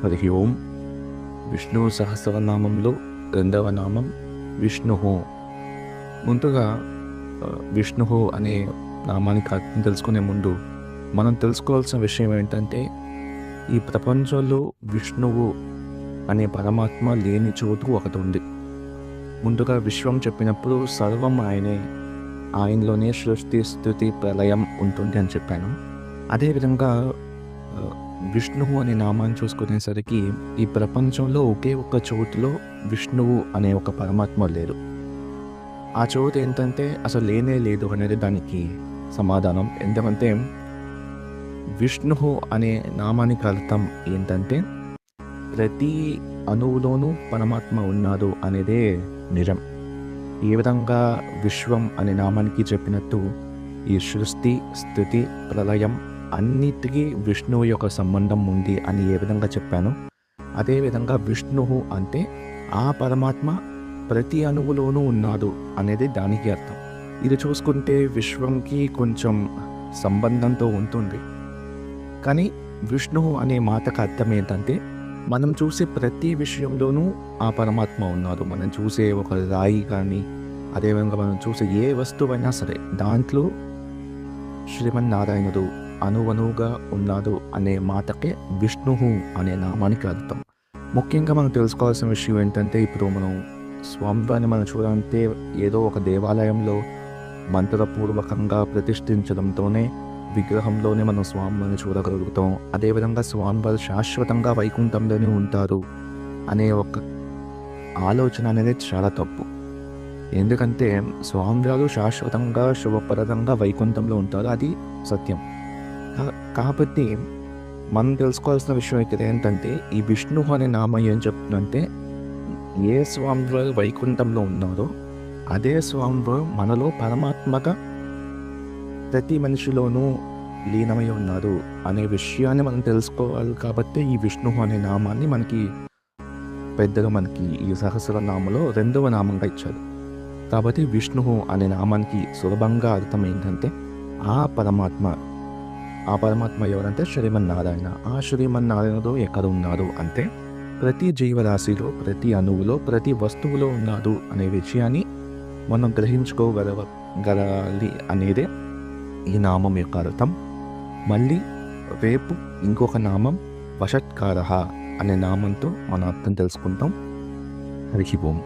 హరి ఓం. విష్ణు సహస్రనామంలో రెండవ నామం విష్ణువు. ముందుగా విష్ణువు అనే నామానికి అర్థం తెలుసుకునే ముందు మనం తెలుసుకోవాల్సిన విషయం ఏంటంటే, ఈ ప్రపంచంలో విష్ణువు అనే పరమాత్మ లేని చోటు ఒకటి ఉంది. ముందుగా విశ్వం చెప్పినప్పుడు సర్వం ఆయనే, ఆయనలోనే సృష్టి స్థుతి ప్రళయం ఉంటుంది అని చెప్పాను. అదేవిధంగా విష్ణువు అనే నామాన్ని చూసుకునేసరికి ఈ ప్రపంచంలో ఒకే ఒక్క చోటులో విష్ణువు అనే ఒక పరమాత్మ లేరు. ఆ చోటు ఏంటంటే అసలు లేనే లేదు అనేది దానికి సమాధానం. ఎందుకంటే విష్ణువు అనే నామానికి అర్థం ఏంటంటే ప్రతి అణువులోనూ పరమాత్మ ఉన్నాడు అనేదే నిజం. ఏ విధంగా విశ్వం అనే నామానికి చెప్పినట్టు ఈ సృష్టి స్థితి ప్రళయం అన్నిటికీ విష్ణువు యొక్క సంబంధం ఉంది అని ఏ విధంగా చెప్పానో, అదేవిధంగా విష్ణువు అంటే ఆ పరమాత్మ ప్రతి అణువులోనూ ఉన్నాడు అనేది దానికి అర్థం. ఇది చూసుకుంటే విశ్వంకి కొంచెం సంబంధంతో ఉంటుంది. కానీ విష్ణువు అనే మాటకు అర్థం ఏంటంటే మనం చూసే ప్రతి విషయంలోనూ ఆ పరమాత్మ ఉన్నాడు. మనం చూసే ఒక రాయి కానీ, అదేవిధంగా మనం చూసే ఏ వస్తువైనా సరే దాంట్లో శ్రీమన్నారాయణుడు అణువణువుగా ఉన్నాడు అనే మాటకే విష్ణువు అనే నామానికి అర్థం. ముఖ్యంగా మనం తెలుసుకోవాల్సిన విషయం ఏంటంటే, ఇప్పుడు మనం స్వామివారిని మనం చూడాలంటే ఏదో ఒక దేవాలయంలో మంత్రపూర్వకంగా ప్రతిష్ఠించడంతోనే విగ్రహంలోనే మనం స్వామివారిని చూడగలుగుతాం. అదేవిధంగా స్వామివారు శాశ్వతంగా వైకుంఠంలోనే ఉంటారు అనే ఒక ఆలోచన అనేది చాలా తప్పు. ఎందుకంటే స్వామివారు శాశ్వతంగా శుభప్రదంగా వైకుంఠంలో ఉంటారు, అది సత్యం. కాబట్టి మనం తెలుసుకోవాల్సిన విషయం ఇక్కడ ఏంటంటే, ఈ విష్ణువు అనే నామం ఏం చెప్తుందంటే, ఏ స్వామివారు వైకుంఠంలో ఉన్నారో అదే స్వామివారు మనలో పరమాత్మగా ప్రతి మనిషిలోనూ లీనమై ఉన్నారు అనే విషయాన్ని మనం తెలుసుకోవాలి. కాబట్టి ఈ విష్ణువు అనే నామాన్ని మనకి పెద్దగా మనకి ఈ సహస్రనామంలో రెండవ నామంగా ఇచ్చారు. కాబట్టి విష్ణువు అనే నామానికి సులభంగా అర్థం ఏంటంటే ఆ పరమాత్మ ఎవరంటే శ్రీమన్నారాయణ. ఆ శ్రీమన్నారాయణుడు ఎక్కడ ఉన్నారు అంటే ప్రతి జీవరాశిలో, ప్రతి అణువులో, ప్రతి వస్తువులో ఉన్నాడు అనే విషయాన్ని మనం గ్రహించుకోగలగాలి అనేదే ఈ నామం యొక్క అర్థం. మళ్ళీ రేపు ఇంకొక నామం వషట్కారః అనే నామంతో మనం అర్థం తెలుసుకుంటాం. హరి ఓం.